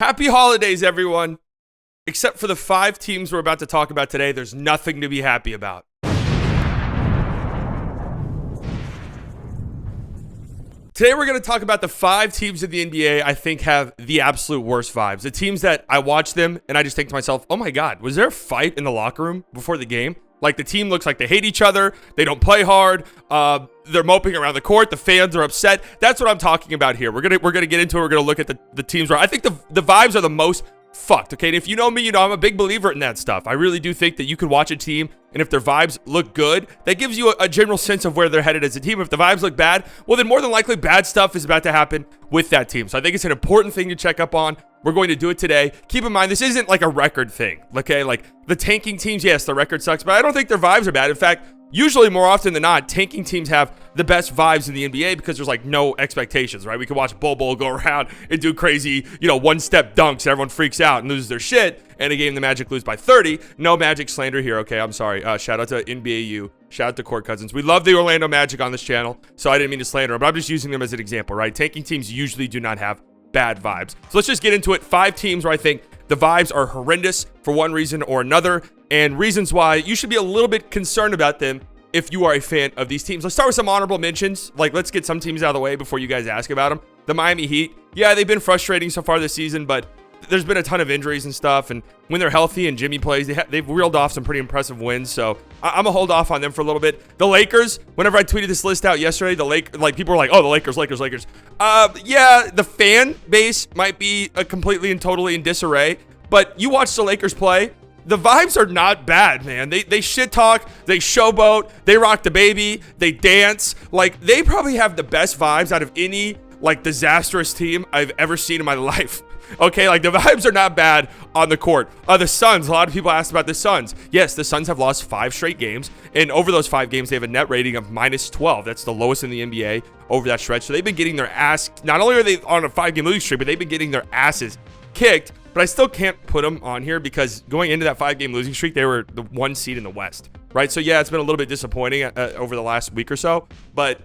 Happy holidays, everyone. Except for the 5 teams we're about to talk about today, there's nothing to be happy about. Today, we're going to talk about the 5 teams in the NBA I think have the absolute worst vibes. The teams that I watch them and I just think to myself, oh my God, was there a fight in the locker room before the game? Like, the team looks like they hate each other. They don't play hard. They're moping around the court. The fans are upset. That's what I'm talking about here. We're gonna get into it. We're gonna look at the teams where I think the vibes are the most fucked. Okay, and if you know me, you know I'm a big believer in that stuff. I really do think that you could watch a team, and if their vibes look good, that gives you a general sense of where they're headed as a team. If the vibes look bad, well, then more than likely bad stuff is about to happen with that team. So I think it's an important thing to check up on. We're going to do it today. Keep in mind, this isn't like a record thing, okay? Like, the tanking teams, yes, the record sucks, but I don't think their vibes are bad. In fact, usually more often than not, tanking teams have the best vibes in the NBA because there's like no expectations, right? We can watch Bol Bol go around and do crazy, one-step dunks. Everyone freaks out and loses their shit. And a game the Magic lose by 30. No Magic slander here, okay? I'm sorry. Shout out to NBAU. Shout out to Court Cousins. We love the Orlando Magic on this channel, so I didn't mean to slander them, but I'm just using them as an example, right? Tanking teams usually do not have bad vibes. So let's just get into it. 5 teams where I think the vibes are horrendous for one reason or another, and reasons why you should be a little bit concerned about them if you are a fan of these teams. Let's start with some honorable mentions. Like, let's get some teams out of the way before you guys ask about them. The Miami Heat. Yeah, they've been frustrating so far this season, but there's been a ton of injuries and stuff, and when they're healthy and Jimmy plays, they've reeled off some pretty impressive wins, so I'm gonna hold off on them for a little bit. The Lakers, whenever I tweeted this list out yesterday, people were like, oh, the Lakers. Yeah, the fan base might be completely and totally in disarray, but you watch the Lakers play, the vibes are not bad, man. They shit talk, they showboat, they rock the baby, they dance. Like, they probably have the best vibes out of any, like, disastrous team I've ever seen in my life. Okay, like, the vibes are not bad on the court. The Suns, a lot of people asked about the Suns. Yes, the Suns have lost 5 straight games, and over those 5 games, they have a net rating of -12. That's the lowest in the NBA over that stretch. So they've been getting their ass, not only are they on a 5-game losing streak, but they've been getting their asses kicked. But I still can't put them on here because going into that 5-game losing streak, they were the 1 seed in the West, right? So yeah, it's been a little bit disappointing over the last week or so, but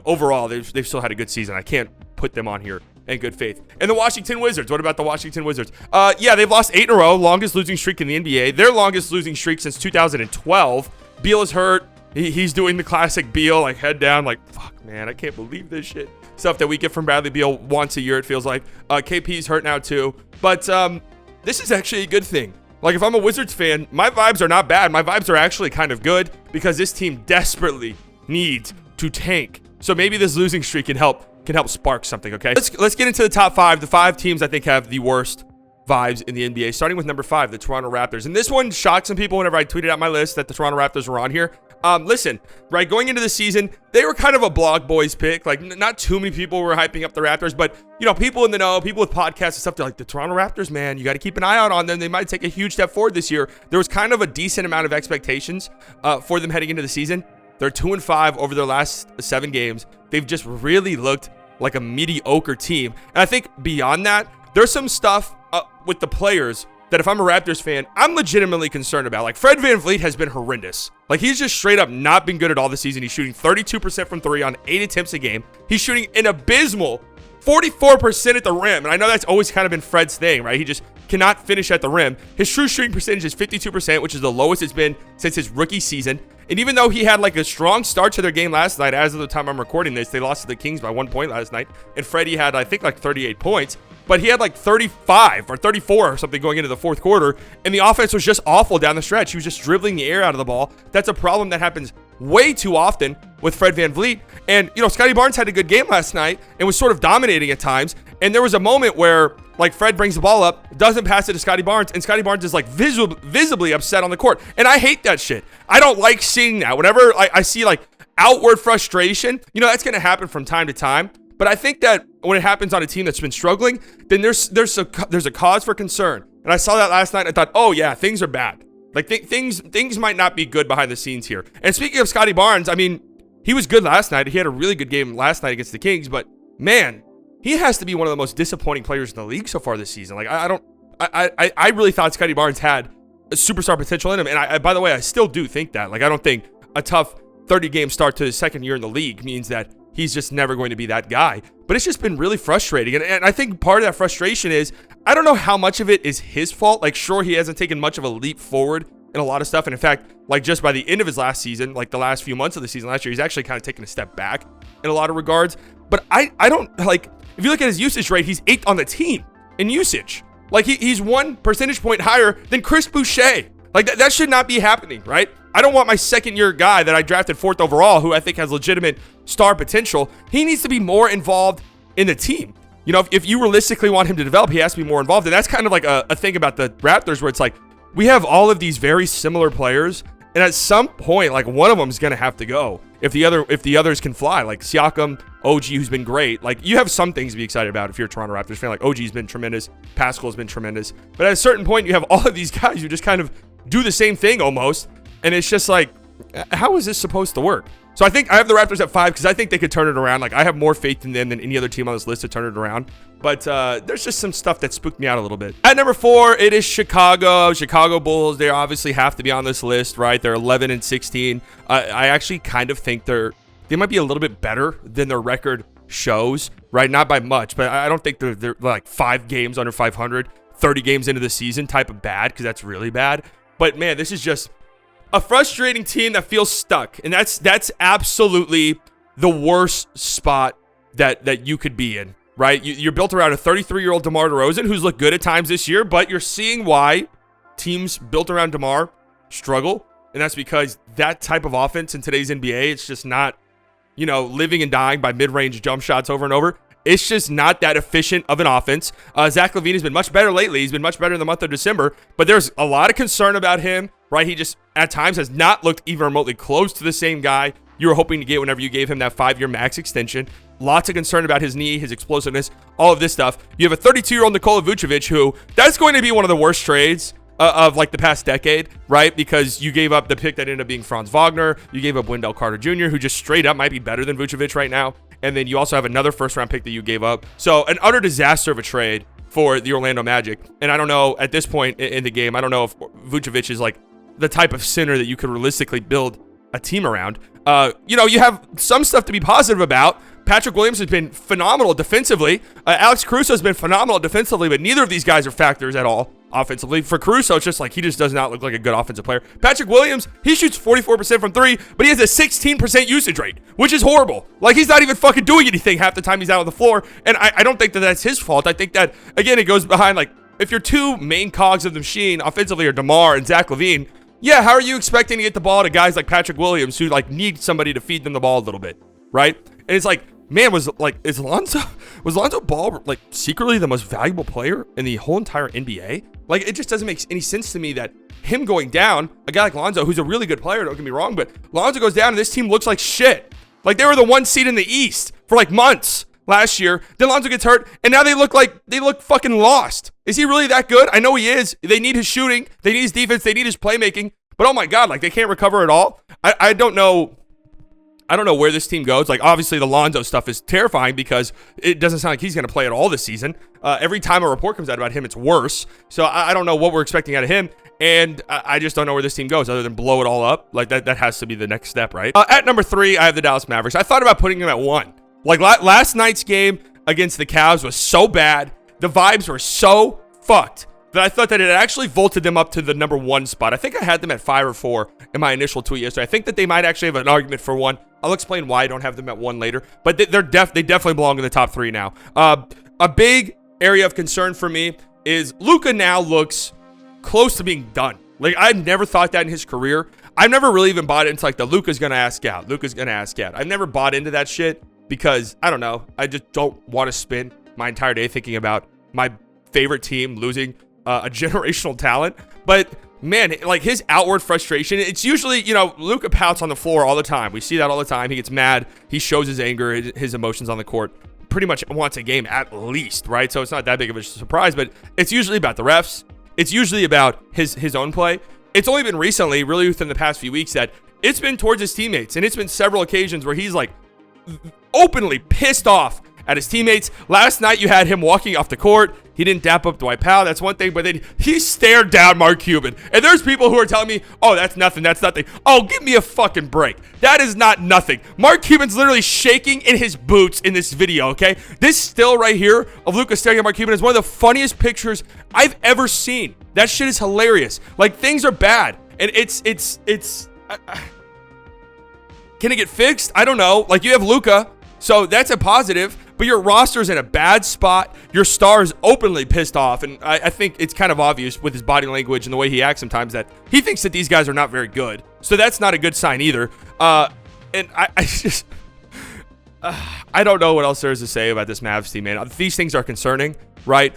overall, they've still had a good season. I can't put them on here in good faith. And the Washington Wizards. What about the Washington Wizards? Yeah, they've lost 8 in a row, longest losing streak in the NBA. Their longest losing streak since 2012. Beal is hurt. He's doing the classic Beal, like, head down, like, fuck, man, I can't believe this shit. Stuff that we get from Bradley Beal once a year, it feels like. KP's hurt now too. But this is actually a good thing. Like, if I'm a Wizards fan, my vibes are not bad. My vibes are actually kind of good because this team desperately needs to tank. So maybe this losing streak can help spark something, okay? Let's get into the top 5. The 5 teams I think have the worst vibes in the NBA, starting with number 5, the Toronto Raptors. And this one shocked some people whenever I tweeted out my list that the Toronto Raptors were on here. Listen, right, going into the season, they were kind of a blog boys pick. Like, not too many people were hyping up the Raptors, but, people in the know, people with podcasts and stuff, they're like, the Toronto Raptors, man, you got to keep an eye out on them. They might take a huge step forward this year. There was kind of a decent amount of expectations for them heading into the season. They're 2-5 over their last 7 games. They've just really looked like a mediocre team. And I think beyond that, there's some stuff with the players that if I'm a Raptors fan, I'm legitimately concerned about. Like, Fred VanVleet has been horrendous. Like, he's just straight up not been good at all this season. He's shooting 32% from 3 on 8 attempts a game. He's shooting an abysmal 44% at the rim. And I know that's always kind of been Fred's thing, right? He just cannot finish at the rim. His true shooting percentage is 52%, which is the lowest it's been since his rookie season. And even though he had like a strong start to their game last night, as of the time I'm recording this, they lost to the Kings by 1 point last night. And Freddie had, I think, like 38 points. But he had like 35 or 34 or something going into the 4th quarter. And the offense was just awful down the stretch. He was just dribbling the air out of the ball. That's a problem that happens way too often with Fred VanVleet. And, Scottie Barnes had a good game last night and was sort of dominating at times. And there was a moment where, like, Fred brings the ball up, doesn't pass it to Scottie Barnes, and Scottie Barnes is, like, visibly upset on the court. And I hate that shit. I don't like seeing that. Whenever I see, like, outward frustration, that's going to happen from time to time. But I think that when it happens on a team that's been struggling, then there's a cause for concern. And I saw that last night, and I thought, oh, yeah, things are bad. Like, things might not be good behind the scenes here. And speaking of Scottie Barnes, I mean, he was good last night. He had a really good game last night against the Kings. But, man, he has to be one of the most disappointing players in the league so far this season. Like, I really thought Scottie Barnes had a superstar potential in him. And by the way, I still do think that. Like, I don't think a tough 30-game start to his second year in the league means that he's just never going to be that guy. But it's just been really frustrating. And I think part of that frustration is, I don't know how much of it is his fault. Like, sure, he hasn't taken much of a leap forward in a lot of stuff. And in fact, like just by the end of his last season, like the last few months of the season last year, he's actually kind of taken a step back in a lot of regards. But I don't, like, if you look at his usage rate, he's 8th on the team in usage. Like, he's 1 percentage point higher than Chris Boucher. Like, that should not be happening, right? I don't want my second-year guy that I drafted 4th overall, who I think has legitimate star potential. He needs to be more involved in the team. You know, if you realistically want him to develop, he has to be more involved. And that's kind of like a thing about the Raptors where it's like, we have all of these very similar players, and at some point, like, one of them is going to have to go if the others can fly. Like Siakam, OG, who's been great. Like, you have some things to be excited about if you're a Toronto Raptors fan. Like, OG's been tremendous. Pascal's been tremendous. But at a certain point, you have all of these guys who just kind of do the same thing almost. And it's just like, how is this supposed to work? So I think I have the Raptors at 5 because I think they could turn it around. Like, I have more faith in them than any other team on this list to turn it around. But there's just some stuff that spooked me out a little bit. At number 4, it is Chicago. Chicago Bulls, they obviously have to be on this list, right? They're 11-16. I actually kind of think they might be a little bit better than their record shows, right? Not by much, but I don't think they're like 5 games under 500, 30 games into the season type of bad, because that's really bad. But man, this is just a frustrating team that feels stuck. And that's absolutely the worst spot that you could be in, right? You're built around a 33-year-old DeMar DeRozan who's looked good at times this year, but you're seeing why teams built around DeMar struggle. And that's because that type of offense in today's NBA, it's just not, you know, living and dying by mid-range jump shots over and over. It's just not that efficient of an offense. Zach LaVine has been much better lately. He's been much better in the month of December, but there's a lot of concern about him, right? He just, at times, has not looked even remotely close to the same guy you were hoping to get whenever you gave him that 5-year max extension. Lots of concern about his knee, his explosiveness, all of this stuff. You have a 32-year-old Nikola Vucevic who, that's going to be one of the worst trades of like the past decade, right? Because you gave up the pick that ended up being Franz Wagner. You gave up Wendell Carter Jr., who just straight up might be better than Vucevic right now. And then you also have another first-round pick that you gave up. So an utter disaster of a trade for the Orlando Magic. And I don't know, at this point in the game, I don't know if Vucevic is like the type of center that you could realistically build a team around. You know, you have some stuff to be positive about. Patrick Williams has been phenomenal defensively. Alex Caruso has been phenomenal defensively, but neither of these guys are factors at all offensively. For Caruso, it's just like he just does not look like a good offensive player. Patrick Williams, he shoots 44% from 3, but he has a 16% usage rate, which is horrible. Like, he's not even fucking doing anything half the time he's out on the floor, and I don't think that that's his fault. I think that, again, it goes behind, like, if your two main cogs of the machine offensively are DeMar and Zach LaVine, yeah, how are you expecting to get the ball to guys like Patrick Williams who, like, need somebody to feed them the ball a little bit, right? And it's like, man, was Lonzo Ball like secretly the most valuable player in the whole entire NBA? Like, it just doesn't make any sense to me that him going down, a guy like Lonzo, who's a really good player, don't get me wrong, but Lonzo goes down and this team looks like shit. Like, they were the 1 seed in the East for like months last year. Then Lonzo gets hurt, and now they look fucking lost. Is he really that good? I know he is. They need his shooting, they need his defense, they need his playmaking, but oh my God, like, they can't recover at all. I don't know where this team goes. Like, obviously the Lonzo stuff is terrifying because it doesn't sound like he's going to play at all this season. Every time a report comes out about him, it's worse. So I don't know what we're expecting out of him. And I just don't know where this team goes other than blow it all up. Like, that has to be the next step, right? At number 3, I have the Dallas Mavericks. I thought about putting them at 1. Like, last night's game against the Cavs was so bad. The vibes were so fucked that I thought that it actually vaulted them up to the number 1 spot. I think I had them at 5 or 4 in my initial tweet yesterday. I think that they might actually have an argument for 1. I'll explain why I don't have them at 1 later, but they definitely belong in the top 3 now. A big area of concern for me is Luka now looks close to being done. Like, I never thought that in his career. I've never really even bought into like the Luka's gonna ask out. I've never bought into that shit because I don't know. I just don't want to spend my entire day thinking about my favorite team losing a generational talent. But man, like, his outward frustration, it's usually, you know, Luka pouts on the floor all the time. We see that all the time. He gets mad. He shows his anger, his emotions on the court pretty much once a game at least, right? So it's not that big of a surprise, but it's usually about the refs. It's usually about his own play. It's only been recently, really within the past few weeks, that it's been towards his teammates. And it's been several occasions where he's like openly pissed off at his teammates. Last night, you had him walking off the court. He didn't dap up Dwight Powell. That's one thing. But then he stared down Mark Cuban. And there's people who are telling me, oh, that's nothing. That's nothing. Oh, give me a fucking break. That is not nothing. Mark Cuban's literally shaking in his boots in this video, okay? This still right here of Luka staring at Mark Cuban is one of the funniest pictures I've ever seen. That shit is hilarious. Like, things are bad. And can it get fixed? I don't know. Like, you have Luka, so that's a positive, but your roster's in a bad spot. Your star is openly pissed off, and I think it's kind of obvious with his body language and the way he acts sometimes that he thinks that these guys are not very good. So that's not a good sign either. And I just... I don't know what else there is to say about this Mavs team, man. These things are concerning, right?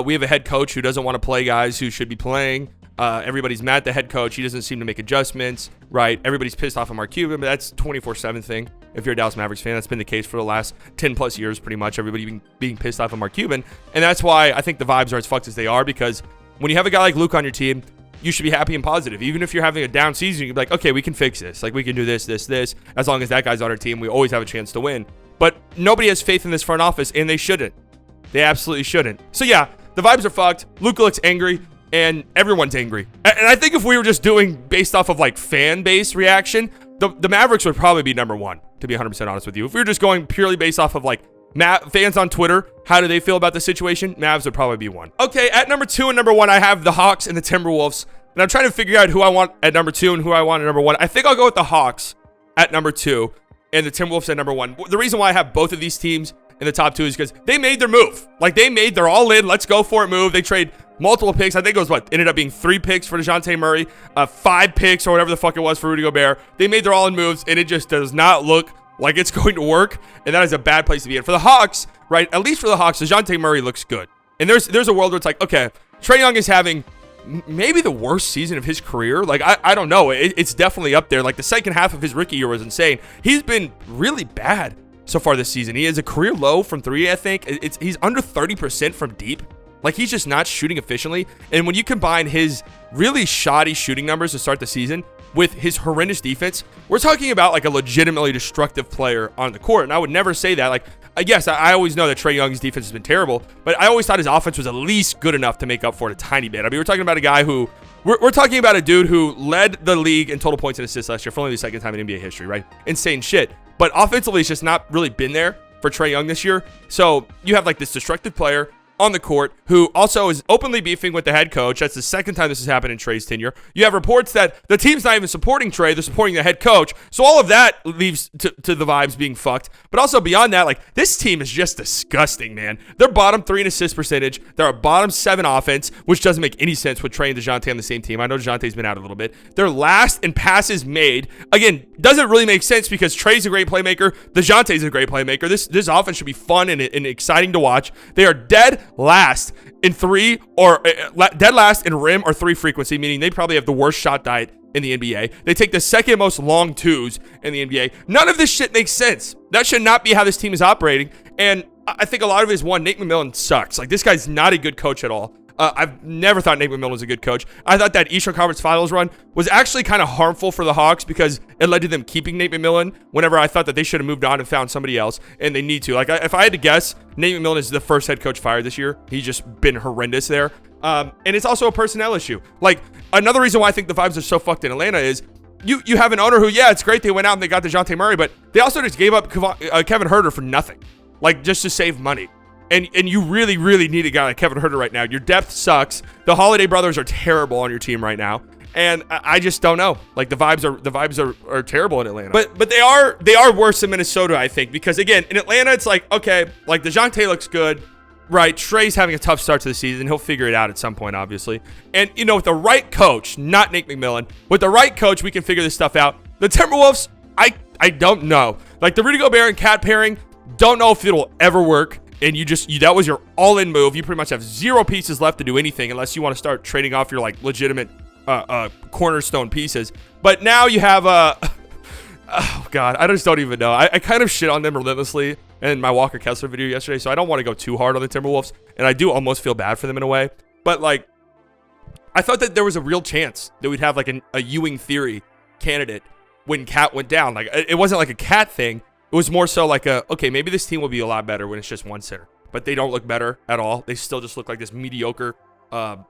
We have a head coach who doesn't want to play guys who should be playing. Everybody's mad at the head coach. He doesn't seem to make adjustments, right? Everybody's pissed off at Mark Cuban, but that's 24/7 thing. If you're a Dallas Mavericks fan, that's been the case for the last 10 plus years, pretty much. Everybody being pissed off at Mark Cuban. And that's why I think the vibes are as fucked as they are, because when you have a guy like Luke on your team, you should be happy and positive. Even if you're having a down season, you can be like, okay, we can fix this. Like, we can do this. As long as that guy's on our team, we always have a chance to win. But nobody has faith in this front office, and they shouldn't. They absolutely shouldn't. So yeah, the vibes are fucked. Luka looks angry, and everyone's angry. And I think if we were just doing based off of like fan base reaction, the Mavericks would probably be number one, to be 100% honest with you. If we were just going purely based off of like fans on Twitter, how do they feel about the situation? Mavs would probably be one. Okay, at number 2 and number 1, I have the Hawks and the Timberwolves. And I'm trying to figure out who I want at number 2 and who I want at number 1. I think I'll go with the Hawks at number 2 and the Timberwolves at number 1. The reason why I have both of these teams in the top 2 is because they made their move. Like, they're all in, let's go for it move. They trade multiple picks. I think it was ended up being 3 picks for DeJounte Murray, 5 picks or whatever the fuck it was for Rudy Gobert. They made their all-in moves, and it just does not look like it's going to work, and that is a bad place to be in. For the Hawks, right, at least for the Hawks, DeJounte Murray looks good. And there's a world where it's like, okay, Trae Young is having maybe the worst season of his career. Like, I don't know. It's definitely up there. Like, the second half of his rookie year was insane. He's been really bad so far this season. He has a career low from 3, I think. He's under 30% from deep. Like, he's just not shooting efficiently. And when you combine his really shoddy shooting numbers to start the season with his horrendous defense, we're talking about like a legitimately destructive player on the court. And I would never say that. Like, yes, I always know that Trae Young's defense has been terrible, but I always thought his offense was at least good enough to make up for it a tiny bit. I mean, we're talking about a guy who, we're talking about a dude who led the league in total points and assists last year for only the second time in NBA history, right? Insane shit. But offensively, it's just not really been there for Trae Young this year. So you have like this destructive player on the court who also is openly beefing with the head coach. That's the second time this has happened in Trae's tenure. You have reports that the team's not even supporting Trae, they're supporting the head coach. So all of that leaves to the vibes being fucked. But also beyond that, like, this team is just disgusting, man. They're bottom 3 in assist percentage. They're a bottom 7 offense, which doesn't make any sense with Trae and DeJounte on the same team. I know DeJounte's been out a little bit. They're last in passes made. Again, doesn't really make sense because Trae's a great playmaker. DeJounte's a great playmaker. This offense should be fun and exciting to watch. They are dead last in 3 or dead last in rim or 3 frequency, meaning they probably have the worst shot diet in the NBA. They take the second most long twos in the NBA. None of this shit makes sense. That should not be how this team is operating. And I think a lot of it is, one, Nate McMillan sucks. Like, this guy's not a good coach at all. I've never thought Nate McMillan was a good coach. I thought that Eastern Conference Finals run was actually kind of harmful for the Hawks because it led to them keeping Nate McMillan whenever I thought that they should have moved on and found somebody else, and they need to. Like, if I had to guess, Nate McMillan is the first head coach fired this year. He's just been horrendous there. And it's also a personnel issue. Like, another reason why I think the vibes are so fucked in Atlanta is you have an owner who, yeah, it's great they went out and they got DeJounte Murray, but they also just gave up Kevin Huerter for nothing, like, just to save money. And you really, really need a guy like Kevin Huerter right now. Your depth sucks. The Holiday brothers are terrible on your team right now. And I just don't know. Like, the vibes are terrible in Atlanta. But they are worse than Minnesota, I think. Because, again, in Atlanta, it's like, okay, like, DeJounte looks good. Right, Trae's having a tough start to the season. He'll figure it out at some point, obviously. And, you know, with the right coach, not Nate McMillan, with the right coach, we can figure this stuff out. The Timberwolves, I don't know. Like, the Rudy Gobert and Cat pairing, don't know if it'll ever work. And that was your all-in move. You pretty much have 0 pieces left to do anything unless you want to start trading off your, like, legitimate cornerstone pieces. But now you have oh God, I just don't even know. I kind of shit on them relentlessly in my Walker Kessler video yesterday, so I don't want to go too hard on the Timberwolves, and I do almost feel bad for them in a way. But, like, I thought that there was a real chance that we'd have, like, a Ewing theory candidate when Cat went down. Like, it wasn't like a Cat thing. It was more so like okay, maybe this team will be a lot better when it's just one center. But they don't look better at all. They still just look like this mediocre, kind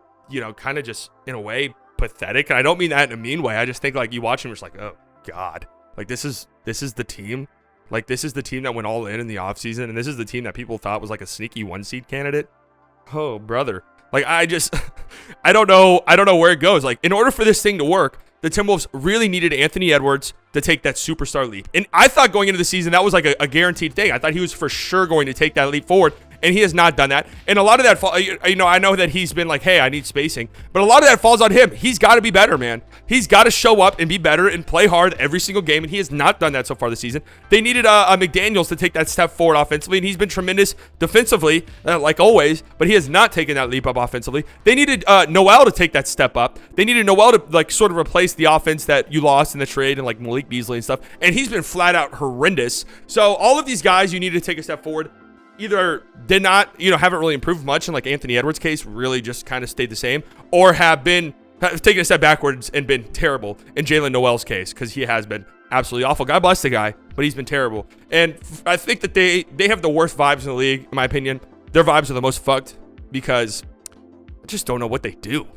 of just in a way pathetic. And I don't mean that in a mean way. I just think like you watch them, you're just like, oh God, like this is the team. Like this is the team that went all in the offseason, and this is the team that people thought was like a sneaky 1 seed candidate. Oh brother, like I don't know where it goes. Like in order for this thing to work, the Timberwolves really needed Anthony Edwards to take that superstar leap. And I thought going into the season, that was like a guaranteed thing. I thought he was for sure going to take that leap forward. And he has not done that. And a lot of that, I know that he's been like, hey, I need spacing. But a lot of that falls on him. He's got to be better, man. He's got to show up and be better and play hard every single game. And he has not done that so far this season. They needed McDaniels to take that step forward offensively. And he's been tremendous defensively, like always. But he has not taken that leap up offensively. They needed Noel to take that step up. They needed Noel to like sort of replace the offense that you lost in the trade and like Malik Beasley and stuff. And he's been flat out horrendous. So all of these guys, you need to take a step forward. Either did not, haven't really improved much, in like Anthony Edwards' case, really just kind of stayed the same, or have taken a step backwards and been terrible in Jalen Noel's case, because he has been absolutely awful. God bless the guy, but he's been terrible. And I think that they have the worst vibes in the league, in my opinion. Their vibes are the most fucked because I just don't know what they do,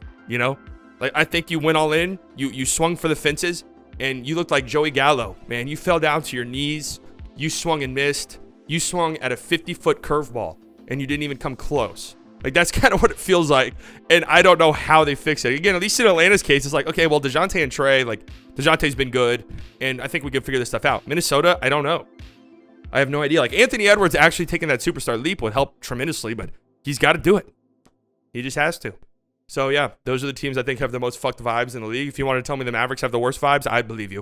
Like, I think you went all in, you swung for the fences, and you looked like Joey Gallo, man. You fell down to your knees, you swung and missed. You swung at a 50-foot curveball, and you didn't even come close. Like, that's kind of what it feels like, and I don't know how they fix it. Again, at least in Atlanta's case, it's like, okay, well, DeJounte and Trey, like, DeJounte's been good, and I think we can figure this stuff out. Minnesota, I don't know. I have no idea. Like, Anthony Edwards actually taking that superstar leap would help tremendously, but he's got to do it. He just has to. So, yeah, those are the teams I think have the most fucked vibes in the league. If you want to tell me the Mavericks have the worst vibes, I believe you.